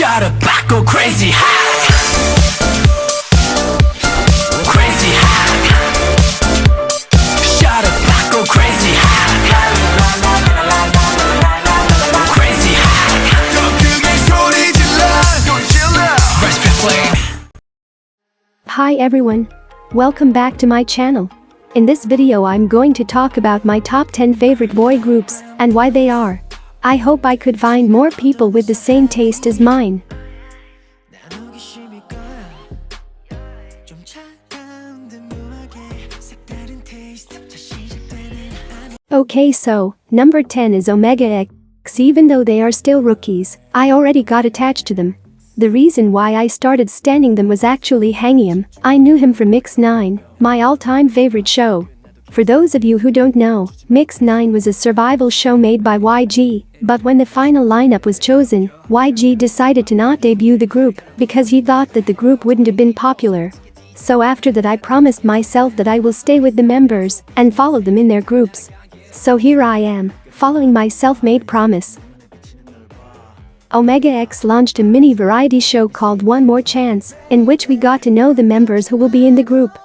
Shut up, back, go crazy, hack. Crazy hack. Shut up, back, go crazy, hack. Crazy hack. 더 크게 소리 질러. Recipe flame. Hi everyone. Welcome back to my channel. In this video I'm going to talk about my top 10 favorite boy groups and why they are. I hope I could find more people with the same taste as mine. Okay, so number 10 is Omega X. Even though they are still rookies, I already got attached to them. The reason why I started standing them was actually Hangiam. I knew him from Mix 9, my all-time favorite show. For those of you who don't know, Mix 9 was a survival show made by YG, but when the final lineup was chosen, YG decided to not debut the group because he thought that the group wouldn't have been popular. So after that I promised myself that I will stay with the members and follow them in their groups. So here I am, following my self-made promise. Omega X launched a mini variety show called One More Chance, in which we got to know the members who will be in the group.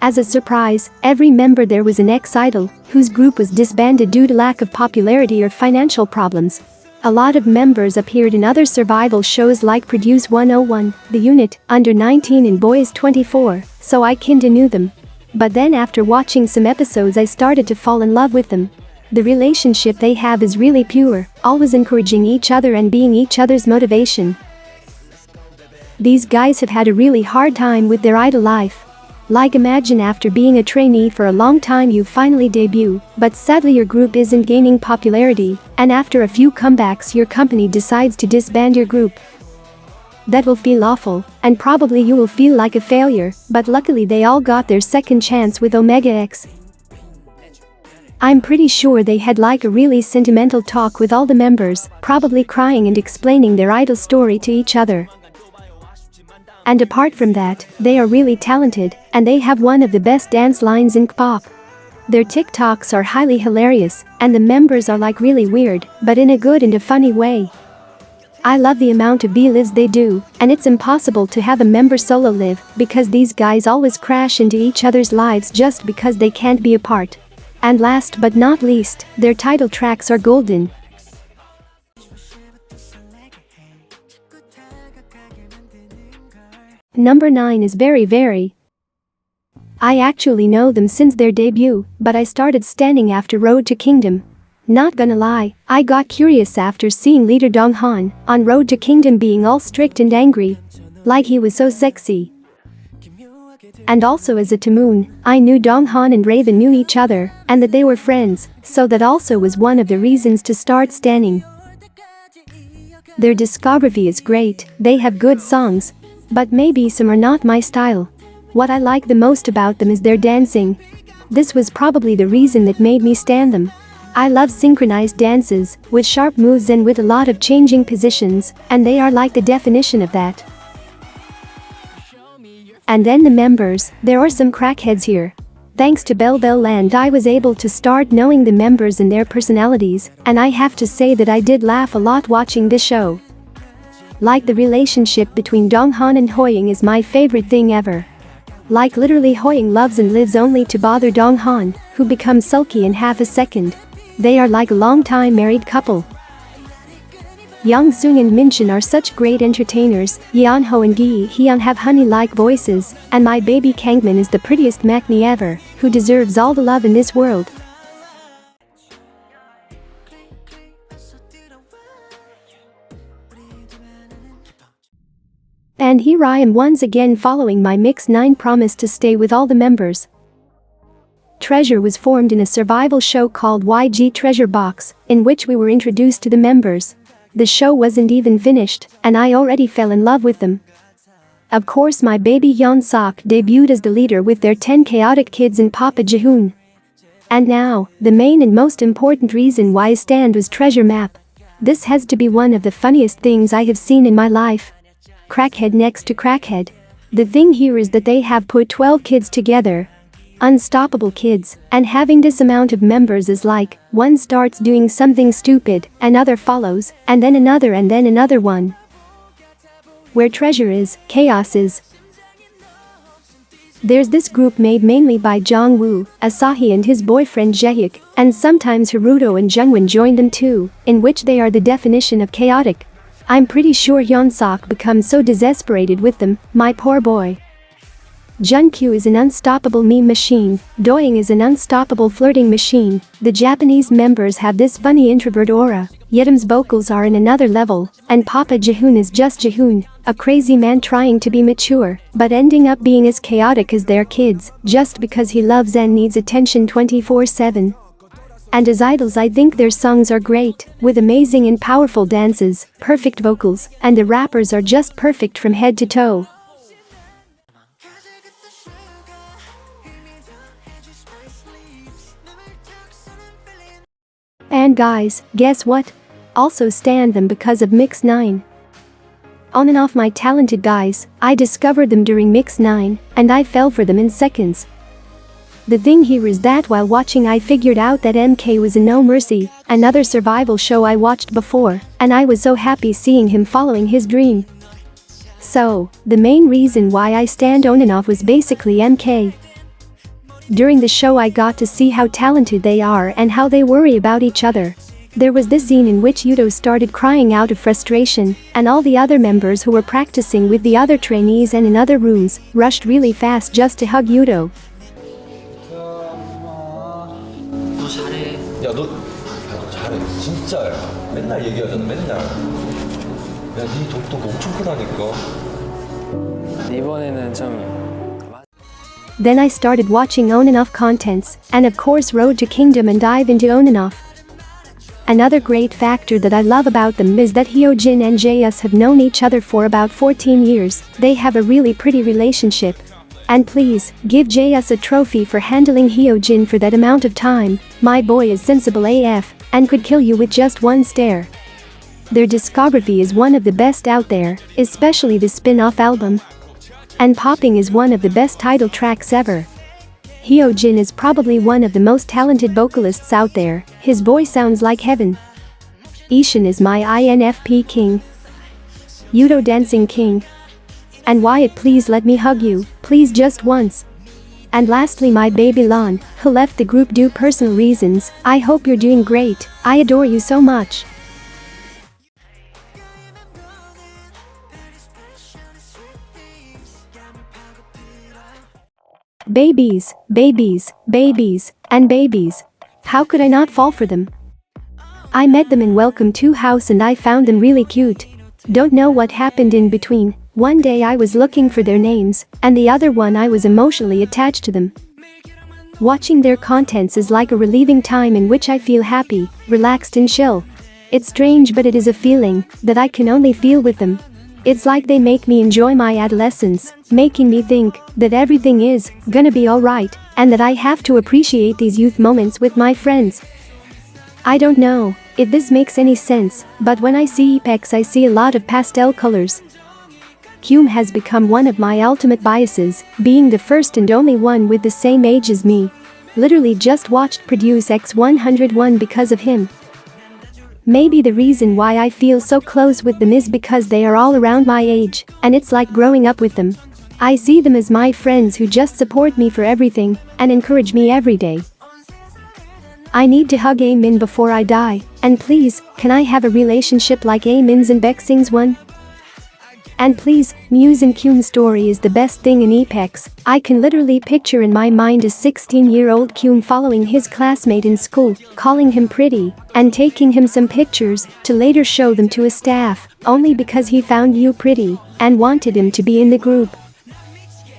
As a surprise, every member there was an ex-idol, whose group was disbanded due to lack of popularity or financial problems. A lot of members appeared in other survival shows like Produce 101, The Unit, Under 19 and Boys 24, so I kinda knew them. But then after watching some episodes I started to fall in love with them. The relationship they have is really pure, always encouraging each other and being each other's motivation. These guys have had a really hard time with their idol life. Like imagine after being a trainee for a long time you finally debut, but sadly your group isn't gaining popularity, and after a few comebacks your company decides to disband your group. That will feel awful, and probably you will feel like a failure, but luckily they all got their second chance with Omega X. I'm pretty sure they had like a really sentimental talk with all the members, probably crying and explaining their idol story to each other. And apart from that, they are really talented, and they have one of the best dance lines in K-pop. Their TikToks are highly hilarious, and the members are like really weird, but in a good and a funny way. I love the amount of V-lives they do, and it's impossible to have a member solo live, because these guys always crash into each other's lives just because they can't be apart. And last but not least, their title tracks are golden. Number 9 is Very. I actually know them since their debut, but I started standing after Road to Kingdom. Not gonna lie, I got curious after seeing leader Donghan on Road to Kingdom being all strict and angry. Like he was so sexy. And also as a Taemoon, I knew Donghan and Raven knew each other, and that they were friends, so that also was one of the reasons to start standing. Their discography is great, they have good songs. But maybe some are not my style. What I like the most about them is their dancing. This was probably the reason that made me stan them. I love synchronized dances, with sharp moves and with a lot of changing positions, and they are like the definition of that. And then the members, there are some crackheads here. Thanks to Bell Bell Land I was able to start knowing the members and their personalities, and I have to say that I did laugh a lot watching this show. Like the relationship between Donghan and Hoying is my favorite thing ever. Like literally Hoying loves and lives only to bother Donghan, who becomes sulky in half a second. They are like a long-time married couple. Young Sung and Minchin are such great entertainers, Yeonho and Gi Hyun have honey-like voices, and my baby Kangmin is the prettiest maknae ever, who deserves all the love in this world. And here I am once again following my Mix 9 promise to stay with all the members. Treasure was formed in a survival show called YG Treasure Box, in which we were introduced to the members. The show wasn't even finished, and I already fell in love with them. Of course my baby Yeonsok debuted as the leader with their 10 chaotic kids in Papa Jihoon. And now, the main and most important reason why I stand was Treasure Map. This has to be one of the funniest things I have seen in my life. Crackhead next to crackhead. The thing here is that they have put 12 kids together. Unstoppable kids, and having this amount of members is like, one starts doing something stupid, another follows, and then another one. where treasure is, chaos is. There's this group made mainly by Jongwoo, Asahi and his boyfriend Jaehyuk, and sometimes Haruto and Jungwon join them too, in which they are the definition of chaotic. I'm pretty sure Hyunsuk becomes so desesperated with them, my poor boy. Junkyu is an unstoppable meme machine, Doyoung is an unstoppable flirting machine. The Japanese members have this funny introvert aura, Yerim's vocals are in another level, and Papa Jaehoon is just Jaehoon, a crazy man trying to be mature, but ending up being as chaotic as their kids, just because he loves and needs attention 24/7. And as idols I think their songs are great, with amazing and powerful dances, perfect vocals, and the rappers are just perfect from head to toe. And guys, guess what? Also stan them because of Mix 9. On and off my talented guys, I discovered them during Mix 9, and I fell for them in seconds. The thing here is that while watching I figured out that MK was in No Mercy, another survival show I watched before, and I was so happy seeing him following his dream. So, the main reason why I stand on and off was basically MK. During the show I got to see how talented they are and how they worry about each other. There was this scene in which Yudo started crying out of frustration, and all the other members who were practicing with the other trainees and in other rooms rushed really fast just to hug Yudo. 너 잘해. 야, 너 잘해. 진짜야. 맨날 얘기하잖아, 맨날. 야, 네 독도 엄청 크다니까. 이번에는 좀 Then I started watching On and Off contents, and of course Road to Kingdom and dive into On and Off. Another great factor that I love about them is that Hyojin and Jaehyus have known each other for about 14 years, they have a really pretty relationship. And please, give Jaehyus a trophy for handling Hyojin for that amount of time, my boy is sensible AF, and could kill you with just one stare. Their discography is one of the best out there, especially the spin-off album. And Popping is one of the best title tracks ever. Hyojin is probably one of the most talented vocalists out there, his voice sounds like heaven. Ishin is my INFP king. Yudo dancing king. And Wyatt, please let me hug you, please just once. And lastly my baby Lon, who left the group due personal reasons. I hope you're doing great, I adore you so much. Babies, babies, babies, and babies. How could I not fall for them? I met them in Welcome to House and I found them really cute. Don't know what happened in between. One day I was looking for their names, and the other one I was emotionally attached to them. Watching their contents is like a relieving time in which I feel happy, relaxed and chill. It's strange but it is a feeling that I can only feel with them. It's like they make me enjoy my adolescence, making me think that everything is gonna be alright, and that I have to appreciate these youth moments with my friends. I don't know if this makes any sense, but when I see Apex I see a lot of pastel colors. Kyum has become one of my ultimate biases, being the first and only one with the same age as me. Literally just watched Produce X101 because of him. Maybe the reason why I feel so close with them is because they are all around my age, and it's like growing up with them. I see them as my friends who just support me for everything, and encourage me every day. I need to hug Amin before I die, and please, can I have a relationship like Amin's and Baeksing's one? And please, Muse and Kyun's story is the best thing in Apex. I can literally picture in my mind a 16-year-old Kyun following his classmate in school, calling him pretty, and taking him some pictures to later show them to his staff, only because he found you pretty and wanted him to be in the group.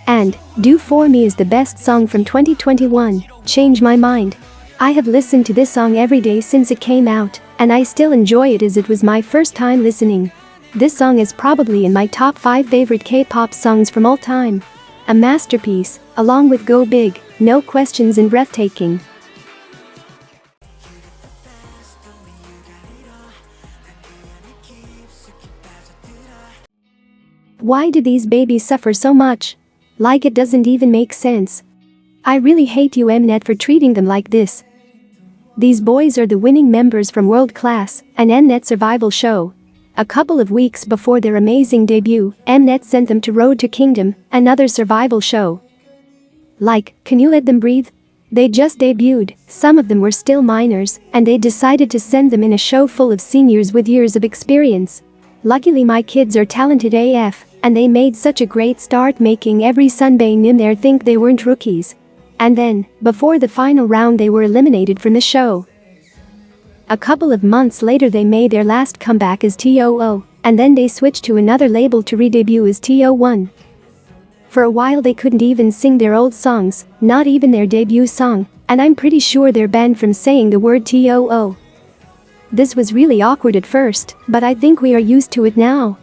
And Do For Me is the best song from 2021, Change My Mind. I have listened to this song every day since it came out, and I still enjoy it as it was my first time listening. This song is probably in my top 5 favorite K-pop songs from all time. A masterpiece, along with Go Big, No Questions and Breathtaking. Why do these babies suffer so much? Like it doesn't even make sense. I really hate you Mnet for treating them like this. These boys are the winning members from World Class, an Mnet survival show. A couple of weeks before their amazing debut, Mnet sent them to Road to Kingdom, another survival show. Like, can you let them breathe? They just debuted, some of them were still minors, and they decided to send them in a show full of seniors with years of experience. Luckily my kids are talented AF, and they made such a great start, making every sunbae in there think they weren't rookies. And then, before the final round, they were eliminated from the show. A couple of months later they made their last comeback as TOO, and then they switched to another label to re-debut as TO1. For a while they couldn't even sing their old songs, not even their debut song, and I'm pretty sure they're banned from saying the word TOO. This was really awkward at first, but I think we are used to it now.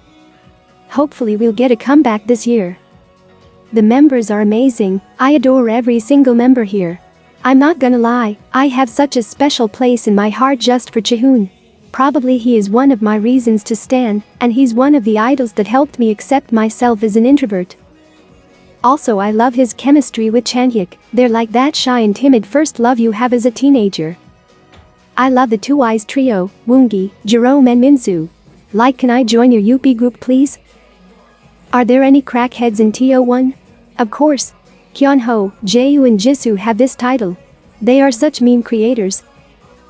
Hopefully we'll get a comeback this year. The members are amazing, I adore every single member here. I'm not gonna lie, I have such a special place in my heart just for Chaehoon. Probably he is one of my reasons to stan, and he's one of the idols that helped me accept myself as an introvert. Also I love his chemistry with Chanhyuk, they're like that shy and timid first love you have as a teenager. I love the Two Eyes trio, Woongi, Jerome and Minsu. Like, can I join your UP group please? Are there any crackheads in TO1? Of course. Kyunho, Jaeyu and Jisoo have this title. They are such meme creators.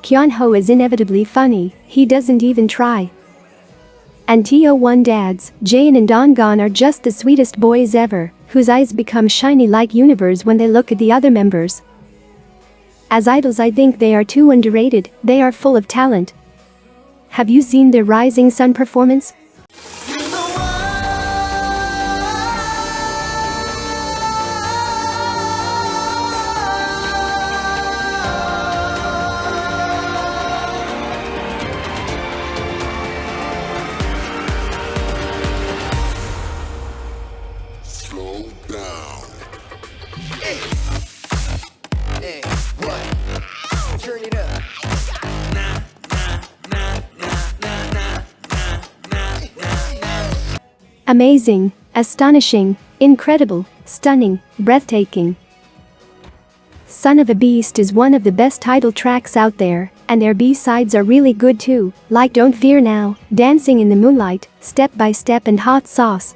Kyunho is inevitably funny, he doesn't even try. And TO1 dads, Jaein and Donggon are just the sweetest boys ever, whose eyes become shiny like universe when they look at the other members. As idols I think they are too underrated, they are full of talent. Have you seen their Rising Sun performance? Slow down. Hey, what? Turn it up. Amazing, astonishing, incredible, stunning, breathtaking. Son of a Beast is one of the best title tracks out there, and their B-sides are really good too, like Don't Fear Now, Dancing in the Moonlight, Step by Step and Hot Sauce.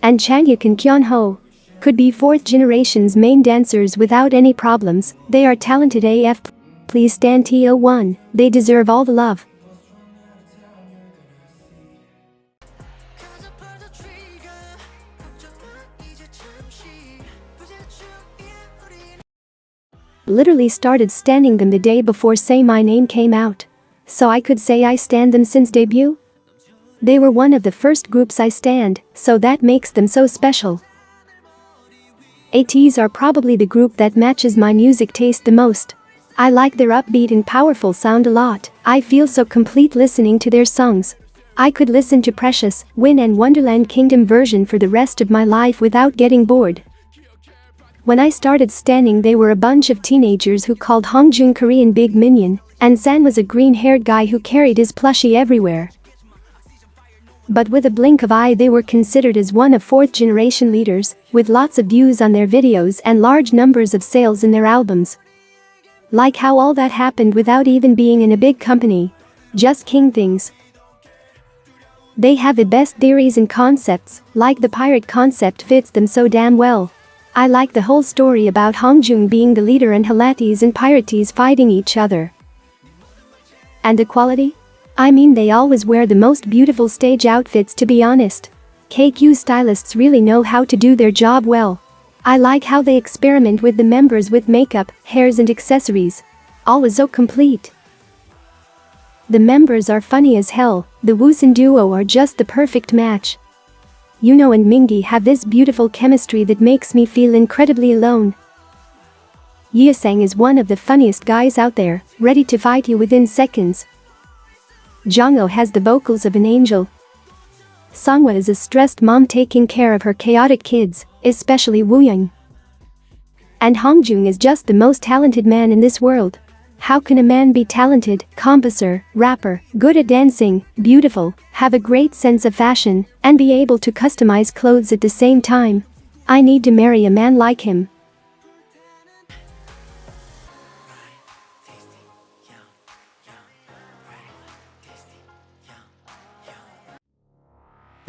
And Chanhyuk and Kyunho could be fourth generation's main dancers without any problems, they are talented AF. Please stand TO1, they deserve all the love. Literally started standing them the day before Say My Name came out. So I could say I stand them since debut? They were one of the first groups I stand, so that makes them so special. ATEEZ are probably the group that matches my music taste the most. I like their upbeat and powerful sound a lot, I feel so complete listening to their songs. I could listen to Precious, Win and Wonderland Kingdom version for the rest of my life without getting bored. When I started standing they were a bunch of teenagers who called Hongjun Korean Big Minion, and San was a green-haired guy who carried his plushie everywhere. But with a blink of eye they were considered as one of fourth-generation leaders, with lots of views on their videos and large numbers of sales in their albums. Like how all that happened without even being in a big company. Just king things. They have the best theories and concepts, like the pirate concept fits them so damn well. I like the whole story about Hongjun being the leader and Halates and Pirates fighting each other. And the quality? I mean they always wear the most beautiful stage outfits, to be honest. KQ stylists really know how to do their job well. I like how they experiment with the members with makeup, hairs and accessories. Always so complete. The members are funny as hell, the Woosin duo are just the perfect match. Yuno and Mingi have this beautiful chemistry that makes me feel incredibly alone. Yeosang is one of the funniest guys out there, ready to fight you within seconds. Jongho has the vocals of an angel. Songhwa is a stressed mom taking care of her chaotic kids, especially Wooyoung. And Hongjun is just the most talented man in this world. How can a man be talented, composer, rapper, good at dancing, beautiful, have a great sense of fashion, and be able to customize clothes at the same time? I need to marry a man like him.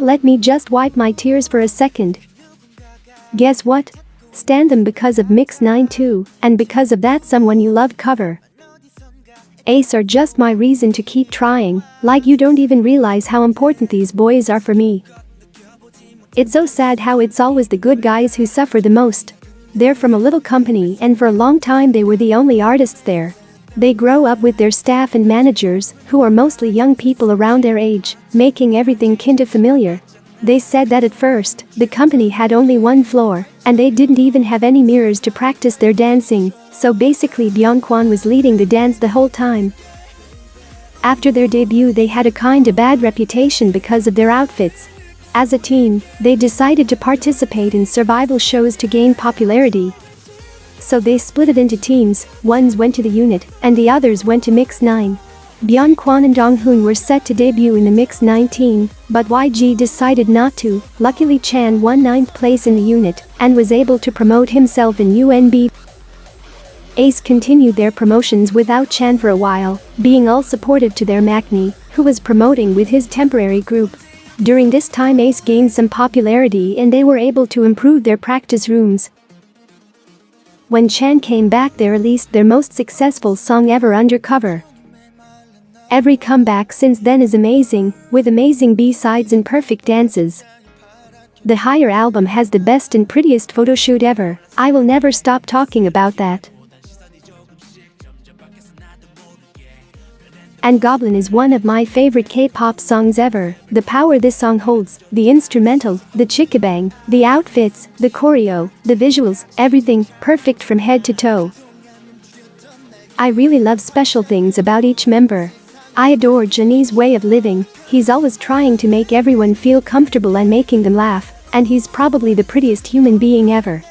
Let me just wipe my tears for a second. Guess what? Stand them because of Mix 9 too, and because of that Someone You Love cover. Ace are just my reason to keep trying, like you don't even realize how important these boys are for me. It's so sad how it's always the good guys who suffer the most. They're from a little company and for a long time they were the only artists there. They grow up with their staff and managers, who are mostly young people around their age, making everything kinda familiar. They said that at first, the company had only one floor, and they didn't even have any mirrors to practice their dancing, so basically Byungkwan was leading the dance the whole time. After their debut they had a kinda bad reputation because of their outfits. As a team, they decided to participate in survival shows to gain popularity. So they split it into teams, ones went to the unit, and the others went to Mix 9. Byungkwan and Donghoon were set to debut in the Mix 9 team, but YG decided not to. Luckily Chan won 9th place in the unit, and was able to promote himself in UNB. Ace continued their promotions without Chan for a while, being all supportive to their Maknae, who was promoting with his temporary group. During this time Ace gained some popularity and they were able to improve their practice rooms. When Chan came back they released their most successful song ever, Undercover. Every comeback since then is amazing, with amazing B-sides and perfect dances. The Higher album has the best and prettiest photoshoot ever. I will never stop talking about that. And Goblin is one of my favorite K-pop songs ever. The power this song holds, the instrumental, the chickabang, the outfits, the choreo, the visuals, everything, perfect from head to toe. I really love special things about each member. I adore Johnny's way of living. He's always trying to make everyone feel comfortable and making them laugh, and he's probably the prettiest human being ever.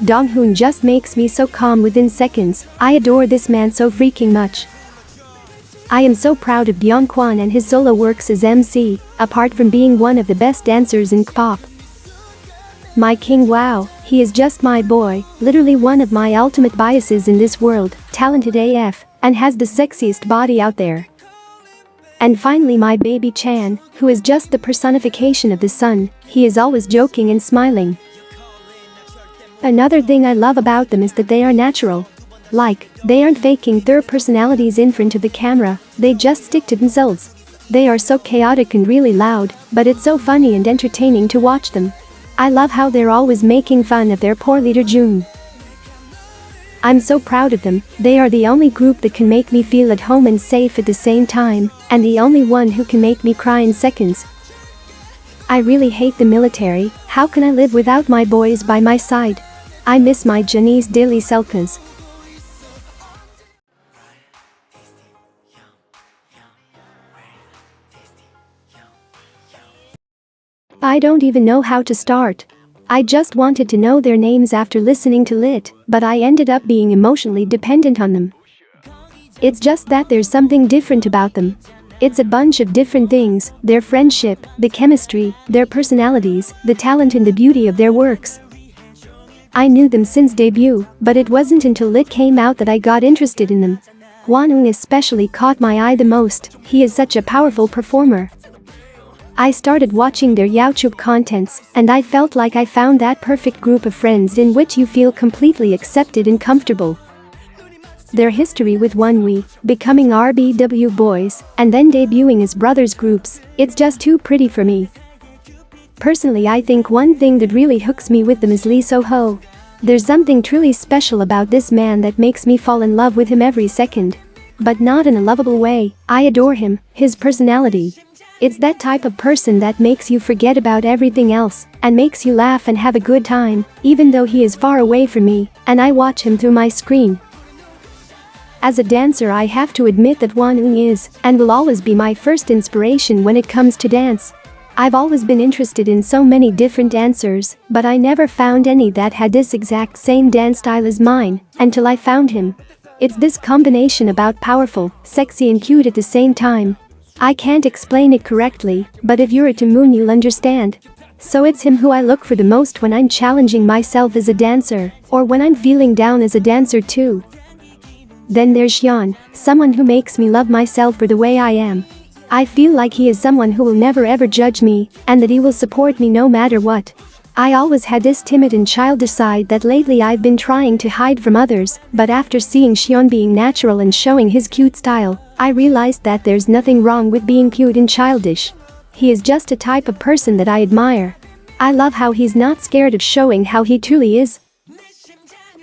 Donghoon just makes me so calm within seconds. I adore this man so freaking much. I am so proud of Byungkwan and his solo works as MC, apart from being one of the best dancers in K-pop. My king, wow, he is just my boy, literally one of my ultimate biases in this world, talented AF, and has the sexiest body out there. And finally my baby Chan, who is just the personification of the sun. He is always joking and smiling. Another thing I love about them is that they are natural. Like, they aren't faking their personalities in front of the camera, they just stick to themselves. They are so chaotic and really loud, but it's so funny and entertaining to watch them. I love how they're always making fun of their poor leader June. I'm so proud of them. They are the only group that can make me feel at home and safe at the same time, and the only one who can make me cry in seconds. I really hate the military. How can I live without my boys by my side? I miss my Janice daily selkas. I don't even know how to start. I just wanted to know their names after listening to Lit, but I ended up being emotionally dependent on them. It's just that there's something different about them. It's a bunch of different things, their friendship, the chemistry, their personalities, the talent and the beauty of their works. I knew them since debut, but it wasn't until Lit came out that I got interested in them. Hwanwoong especially caught my eye the most. He is such a powerful performer. I started watching their YouTube contents, and I felt like I found that perfect group of friends in which you feel completely accepted and comfortable. Their history with Wonwi, becoming RBW boys, and then debuting as brothers groups, it's just too pretty for me. Personally, I think one thing that really hooks me with them is Lee So-ho. There's something truly special about this man that makes me fall in love with him every second. But not in a lovable way. I adore him, his personality. It's that type of person that makes you forget about everything else and makes you laugh and have a good time, even though he is far away from me and I watch him through my screen. As a dancer, I have to admit that Hwanwoong is and will always be my first inspiration when it comes to dance. I've always been interested in so many different dancers, but I never found any that had this exact same dance style as mine until I found him. It's this combination about powerful, sexy and cute at the same time. I can't explain it correctly, but if you're a Tamoon you'll understand. So it's him who I look for the most when I'm challenging myself as a dancer, or when I'm feeling down as a dancer too. Then there's Hyun, someone who makes me love myself for the way I am. I feel like he is someone who will never ever judge me, and that he will support me no matter what. I always had this timid and childish side that lately I've been trying to hide from others, but after seeing Xion being natural and showing his cute style, I realized that there's nothing wrong with being cute and childish. He is just a type of person that I admire. I love how he's not scared of showing how he truly is.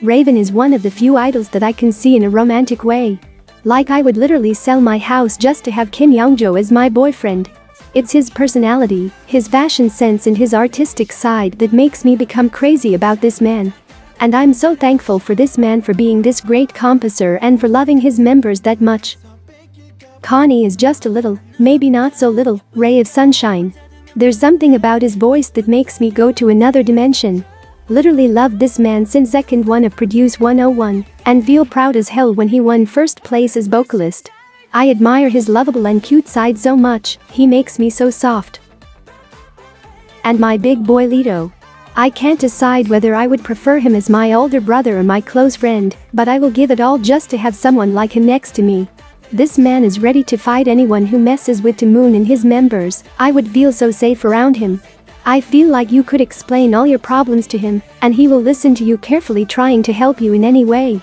Raven is one of the few idols that I can see in a romantic way. Like I would literally sell my house just to have Kim Youngjo as my boyfriend. It's his personality, his fashion sense and his artistic side that makes me become crazy about this man. And I'm so thankful for this man for being this great composer and for loving his members that much. Connie is just a little, maybe not so little, ray of sunshine. There's something about his voice that makes me go to another dimension. Literally loved this man since second one of Produce 101 and feel proud as hell when he won first place as vocalist. I admire his lovable and cute side so much, he makes me so soft. And my big boy Lito. I can't decide whether I would prefer him as my older brother or my close friend, but I will give it all just to have someone like him next to me. This man is ready to fight anyone who messes with Taemoon and his members. I would feel so safe around him. I feel like you could explain all your problems to him, and he will listen to you carefully trying to help you in any way.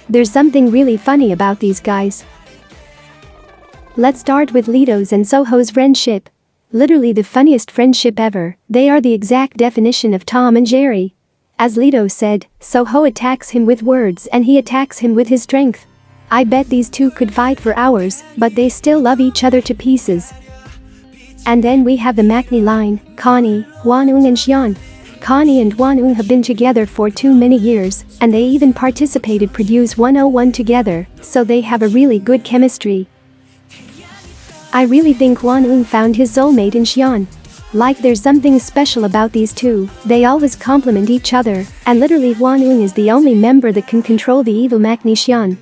There's something really funny about these guys. Let's start with Lito's and Soho's friendship. Literally the funniest friendship ever. They are the exact definition of Tom and Jerry. As Lito said, Soho attacks him with words and he attacks him with his strength. I bet these two could fight for hours, but they still love each other to pieces. And then we have the Maknae line, Connie, Hwanwoong and Xion. Connie and Hwanwoong have been together for too many years, and they even participated Produce 101 together, so they have a really good chemistry. I really think Hwanwoong found his soulmate in Xion. Like there's something special about these two, they always complement each other, and literally Hwanwoong is the only member that can control the evil Maknae Xion.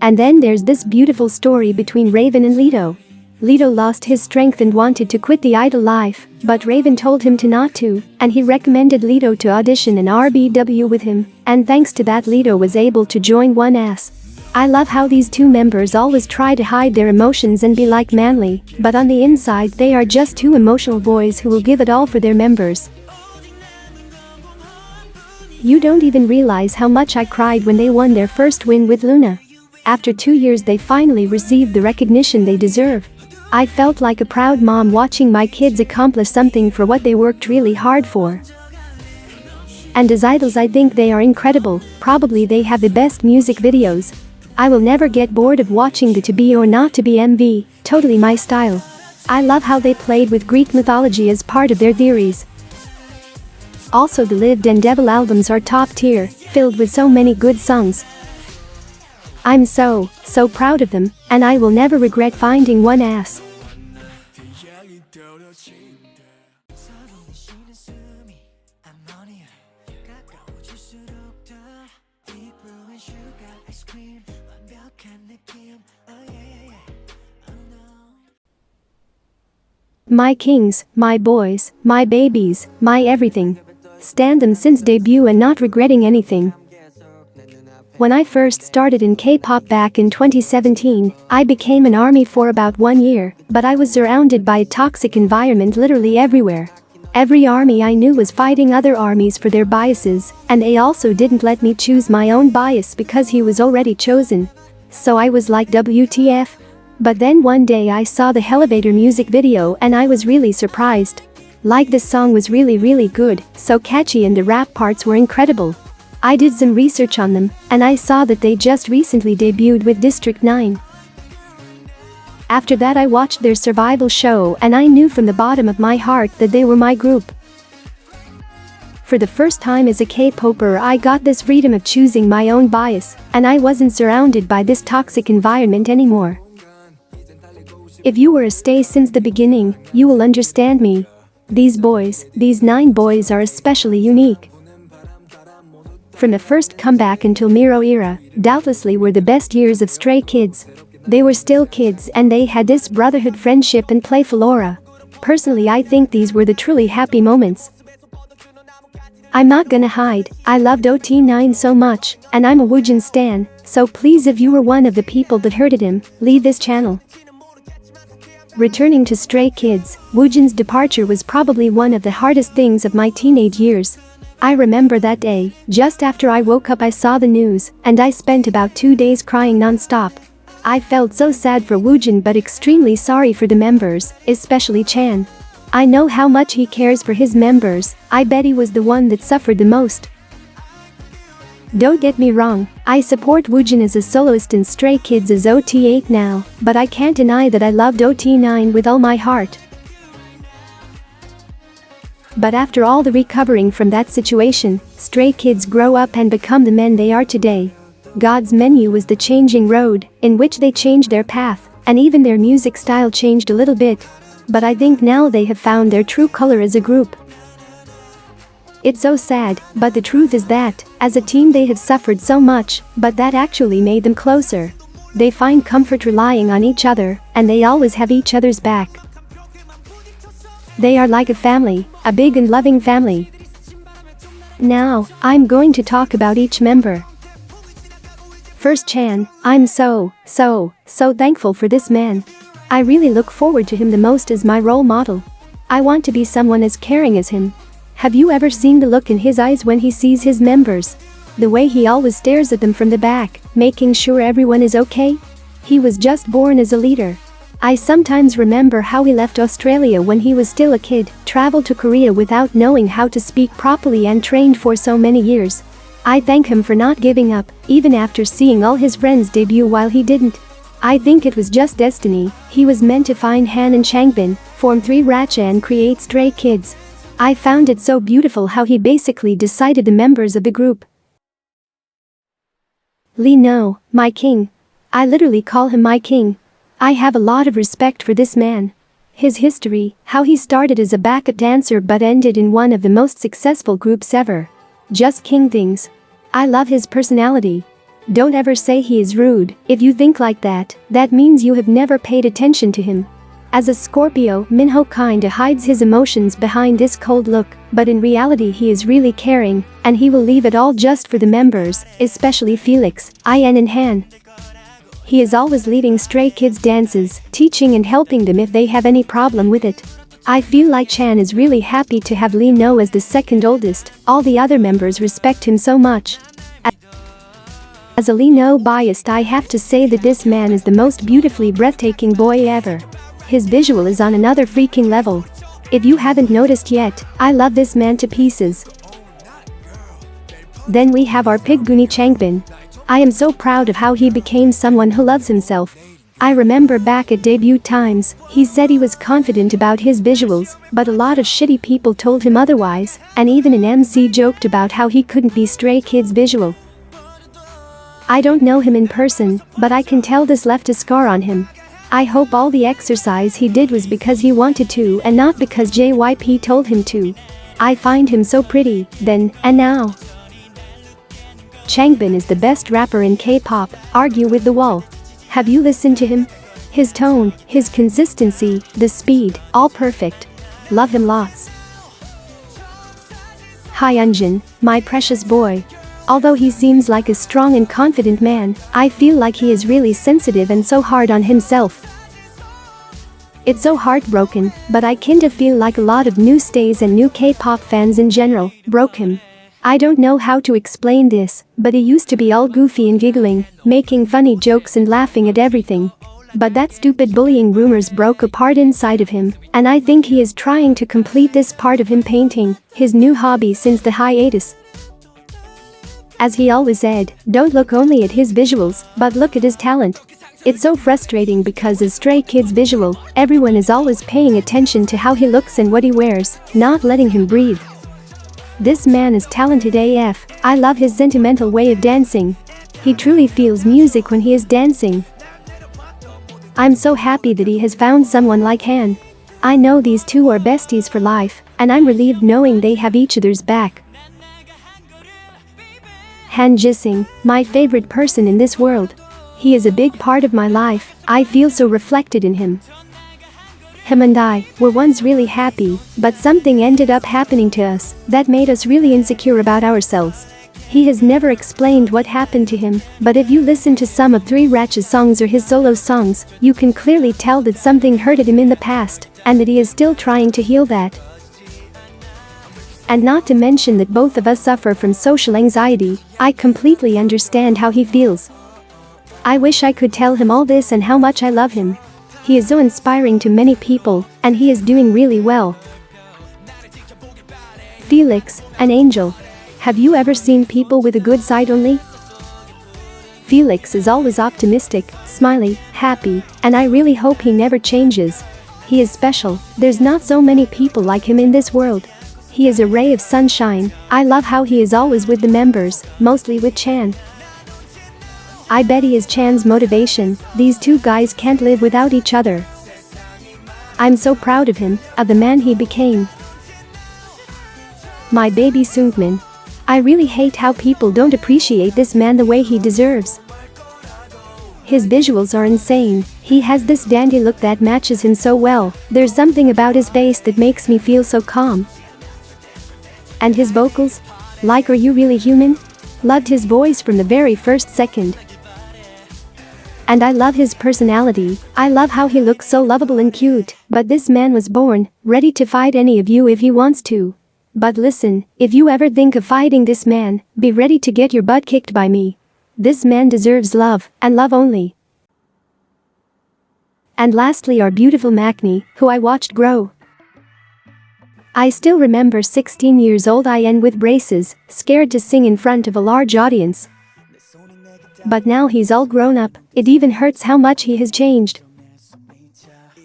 And then there's this beautiful story between Raven and Lito. Lito lost his strength and wanted to quit the idol life, but Raven told him to not to, and he recommended Lito to audition in RBW with him, and thanks to that Lito was able to join 1S. I love how these two members always try to hide their emotions and be like manly, but on the inside they are just two emotional boys who will give it all for their members. You don't even realize how much I cried when they won their first win with Luna. After 2 years they finally received the recognition they deserve. I felt like a proud mom watching my kids accomplish something for what they worked really hard for. And as idols I think they are incredible, probably they have the best music videos. I will never get bored of watching the To Be or Not To Be MV, totally my style. I love how they played with Greek mythology as part of their theories. Also the Lived and Devil albums are top tier, filled with so many good songs. I'm so proud of them, and I will never regret finding 1S. My kings, my boys, my babies, my everything. Stand them since debut and not regretting anything. When I first started in K-pop back in 2017, I became an ARMY for about 1 year, but I was surrounded by a toxic environment literally everywhere. Every ARMY I knew was fighting other ARMYs for their biases, and they also didn't let me choose my own bias because he was already chosen. So I was like WTF? But then one day I saw the Elevator music video and I was really surprised. Like this song was really good, so catchy and the rap parts were incredible. I did some research on them, and I saw that they just recently debuted with District 9. After that I watched their survival show and I knew from the bottom of my heart that they were my group. For the first time as a K-popper I got this freedom of choosing my own bias, and I wasn't surrounded by this toxic environment anymore. If you were a stay since the beginning, you will understand me. These boys, these 9 boys are especially unique. From the first comeback until Miro era, doubtlessly were the best years of Stray Kids. They were still kids and they had this brotherhood friendship and playful aura. Personally I think these were the truly happy moments. I'm not gonna hide, I loved OT9 so much, and I'm a Woojin stan, So please, if you were one of the people that hurted him, leave this channel. Returning to Stray Kids, Woojin's departure was probably one of the hardest things of my teenage years. I remember that day, just after I woke up I saw the news, and I spent about 2 days crying non-stop. I felt so sad for Woojin but extremely sorry for the members, especially Chan. I know how much he cares for his members. I bet he was the one that suffered the most. Don't get me wrong, I support Woojin as a soloist and Stray Kids as OT8 now, but I can't deny that I loved OT9 with all my heart. But after all the recovering from that situation, Stray Kids grow up and become the men they are today. God's menu was the changing road, in which they changed their path, and even their music style changed a little bit. But I think now they have found their true color as a group. It's so sad, but the truth is that, as a team they have suffered so much, but that actually made them closer. They find comfort relying on each other, and they always have each other's back. They are like a family, a big and loving family. Now, I'm going to talk about each member. First, Chan. I'm so thankful for this man. I really look forward to him the most as my role model. I want to be someone as caring as him. Have you ever seen the look in his eyes when he sees his members? The way he always stares at them from the back, making sure everyone is okay? He was just born as a leader. I sometimes remember how he left Australia when he was still a kid, traveled to Korea without knowing how to speak properly and trained for so many years. I thank him for not giving up, even after seeing all his friends debut while he didn't. I think it was just destiny. He was meant to find Han and Changbin, form 3 Ratcha and create Stray Kids. I found it so beautiful how he basically decided the members of the group. Lee No, my king. I literally call him my king. I have a lot of respect for this man. His history, how he started as a backup dancer but ended in one of the most successful groups ever. Just king things. I love his personality. Don't ever say he is rude. If you think like that, that means you have never paid attention to him. As a Scorpio, Minho kinda hides his emotions behind this cold look, but in reality he is really caring, and he will leave it all just for the members, especially Felix, In and Han. He is always leading Stray Kids dances, teaching and helping them if they have any problem with it. I feel like Chan is really happy to have Lee No as the second oldest. All the other members respect him so much. As a Lee No biased, I have to say that this man is the most beautifully breathtaking boy ever. His visual is on another freaking level. If you haven't noticed yet, I love this man to pieces. Then we have our pig Goonie Changbin. I am so proud of how he became someone who loves himself. I remember back at debut times, he said he was confident about his visuals, but a lot of shitty people told him otherwise, and even an MC joked about how he couldn't be Stray Kids visual. I don't know him in person, but I can tell this left a scar on him. I hope all the exercise he did was because he wanted to and not because JYP told him to. I find him so pretty, then, and now. Changbin is the best rapper in K-pop, argue with the wall. Have you listened to him? His tone, his consistency, the speed, all perfect. Love him lots. Hyunjin, my precious boy. Although he seems like a strong and confident man, I feel like he is really sensitive and so hard on himself. It's so heartbroken, but I kinda feel like a lot of new stays and new K-pop fans in general broke him. I don't know how to explain this, but he used to be all goofy and giggling, making funny jokes and laughing at everything. But that stupid bullying rumors broke apart inside of him, and I think he is trying to complete this part of him painting, his new hobby since the hiatus. As he always said, don't look only at his visuals, but look at his talent. It's so frustrating because as Stray Kids visual, everyone is always paying attention to how he looks and what he wears, not letting him breathe. This man is talented AF. I love his sentimental way of dancing. He truly feels music when he is dancing. I'm so happy that he has found someone like Han. I know these two are besties for life, and I'm relieved knowing they have each other's back. Han Jising, my favorite person in this world. He is a big part of my life. I feel so reflected in him. Him and I were once really happy, but something ended up happening to us that made us really insecure about ourselves. He has never explained what happened to him, but if you listen to some of 3 Ratch's songs or his solo songs, you can clearly tell that something hurted him in the past, and that he is still trying to heal that. And not to mention that both of us suffer from social anxiety. I completely understand how he feels. I wish I could tell him all this and how much I love him. He is so inspiring to many people, and he is doing really well. Felix, an angel. Have you ever seen people with a good side only? Felix is always optimistic, smiley, happy, and I really hope he never changes. He is special. There's not so many people like him in this world. He is a ray of sunshine. I love how he is always with the members, mostly with Chan. I bet he is Chan's motivation. These 2 guys can't live without each other. I'm so proud of him, of the man he became. My baby Sungmin. I really hate how people don't appreciate this man the way he deserves. His visuals are insane. He has this dandy look that matches him so well. There's something about his face that makes me feel so calm. And his vocals? Like, are you really human? Loved his voice from the very first second. And I love his personality. I love how he looks so lovable and cute. But this man was born, ready to fight any of you if he wants to. But listen, if you ever think of fighting this man, be ready to get your butt kicked by me. This man deserves love, and love only. And lastly, our beautiful Maknae, who I watched grow. I still remember 16 years old IN with braces, scared to sing in front of a large audience. But now he's all grown up. It even hurts how much he has changed.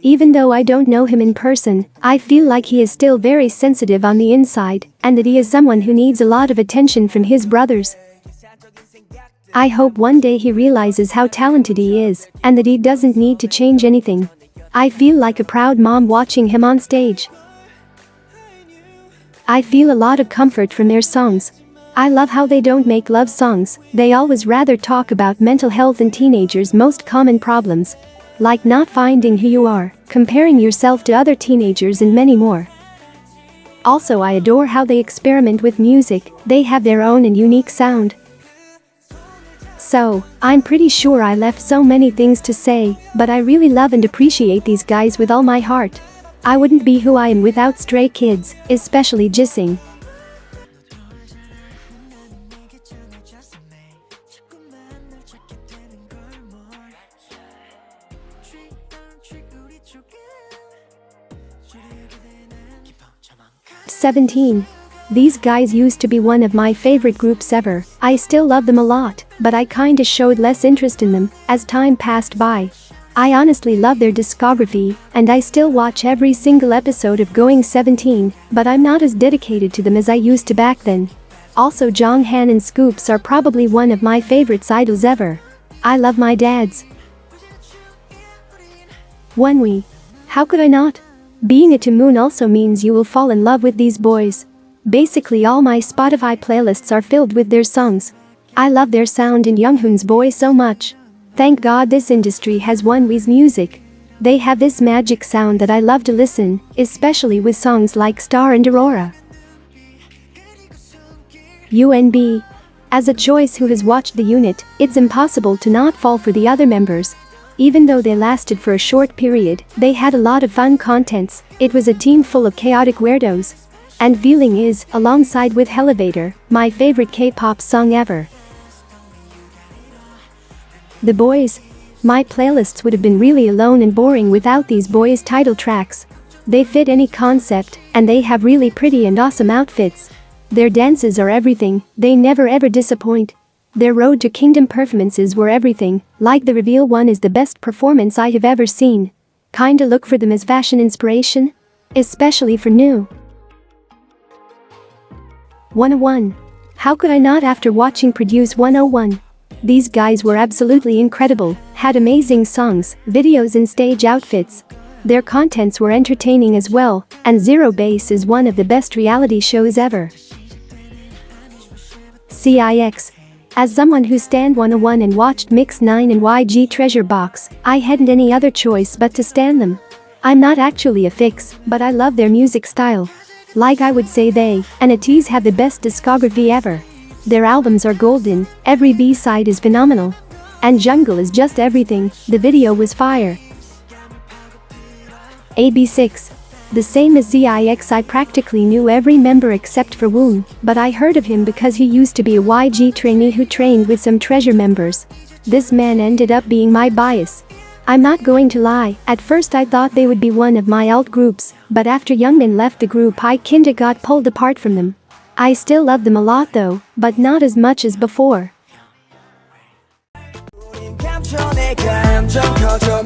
Even though I don't know him in person, I feel like he is still very sensitive on the inside, and that he is someone who needs a lot of attention from his brothers. I hope one day he realizes how talented he is, and that he doesn't need to change anything. I feel like a proud mom watching him on stage. I feel a lot of comfort from their songs. I love how they don't make love songs. They always rather talk about mental health and teenagers' most common problems. Like not finding who you are, comparing yourself to other teenagers, and many more. Also, I adore how they experiment with music. They have their own and unique sound. So, I'm pretty sure I left so many things to say, but I really love and appreciate these guys with all my heart. I wouldn't be who I am without Stray Kids, especially Jisung. (17) These guys used to be one of my favorite groups ever. I still love them a lot, but I kinda showed less interest in them as time passed by. I honestly love their discography, and I still watch every single episode of Going 17, but I'm not as dedicated to them as I used to back then. Also, Jonghan and Scoops are probably one of my favorite idols ever. I love my dads. Wonwi. How could I not? Being a Taemoon also means you will fall in love with these boys. Basically all my Spotify playlists are filled with their songs. I love their sound and Younghoon's voice so much. Thank God this industry has Wonwi's music. They have this magic sound that I love to listen, especially with songs like Star and Aurora. UNB. As a choice who has watched the unit, it's impossible to not fall for the other members. Even though they lasted for a short period, they had a lot of fun contents. It was a team full of chaotic weirdos. And Feeling is, alongside with Elevator, my favorite K-pop song ever. The boys. My playlists would have been really alone and boring without these boys' title tracks. They fit any concept, and they have really pretty and awesome outfits. Their dances are everything, they never ever disappoint. Their Road to Kingdom performances were everything, like the reveal one is the best performance I have ever seen. Kinda look for them as fashion inspiration. Especially for new. 101. How could I not after watching Produce 101? These guys were absolutely incredible, had amazing songs, videos and stage outfits. Their contents were entertaining as well, and Zero Base is one of the best reality shows ever. CIX. As someone who stan 101 and watched Mix 9 and YG Treasure Box, I hadn't any other choice but to stan them. I'm not actually a fix, but I love their music style. Like I would say they and ATEEZ have the best discography ever. Their albums are golden, every B-side is phenomenal. And Jungle is just everything, the video was fire. AB6. The same as ZIX, I practically knew every member except for Woon, but I heard of him because he used to be a YG trainee who trained with some Treasure members. This man ended up being my bias. I'm not going to lie, at first I thought they would be one of my alt groups, but after Youngmin left the group I kinda got pulled apart from them. I still love them a lot though, but not as much as before. 감춰 내 감정 커져